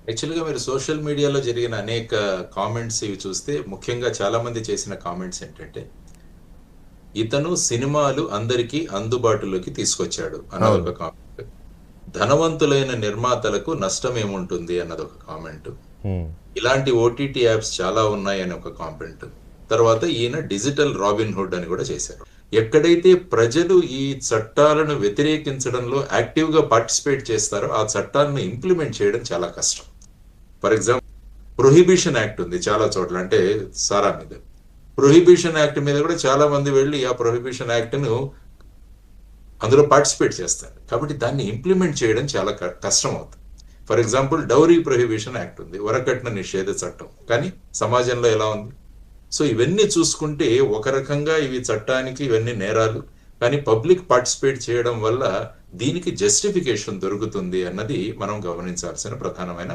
యాక్చువల్‌గా మీరు సోషల్ మీడియాలో జరిగిన అనేక కామెంట్స్ ఇవి చూస్తే ముఖ్యంగా చాలామంది చేసిన కామెంట్స్ ఏంటంటే, ఇతను సినిమాలు అందరికీ అందుబాటులోకి తీసుకొచ్చాడు అవును. అన్నదొక కామెంట్. ధనవంతులైన నిర్మాతలకు నష్టమేముంటుంది అన్నదొక కామెంట్. హ్మ్. ఇలాంటి ఓటీటీ యాప్స్ చాలా ఉన్నాయని ఒక కామెంట్. తర్వాత ఈయన డిజిటల్ రాబిన్ హుడ్ అని కూడా చేశారు. ఎక్కడైతే ప్రజలు ఈ చట్టాలను వ్యతిరేకించడంలో యాక్టివ్‌గా పార్టిసిపేట్ చేస్తారో, ఆ చట్టాలను ఇంప్లిమెంట్ చేయడం చాలా కష్టం. ఫర్ ఎగ్జాంపుల్ ప్రొహిబిషన్ యాక్ట్ ఉంది చాలా చోట్ల. అంటే సారా మీద. ప్రొహిబిషన్ యాక్ట్ మీద కూడా చాలా మంది వెళ్లి ఆ ప్రొహిబిషన్ యాక్ట్ ను అందులో పార్టిసిపేట్ చేస్తారు. కాబట్టి దాన్ని ఇంప్లిమెంట్ చేయడం చాలా కష్టం అవుతుంది. For example dowry prohibition act ఉంది. వరకట్న నిషేధ చట్టం. కానీ సమాజంలో ఎలా ఉంది? సో ఇవన్నీ చూసుకుంటే ఒక రకంగా ఇవి చట్టానికి ఇవన్నీ నేరాలు. కానీ పబ్లిక్ పార్టిసిపేట్ చేయడం వల్ల దీనికి జస్టిఫికేషన్ దొరుకుతుంది అన్నది మనం గమనించాల్సిన ప్రధానమైన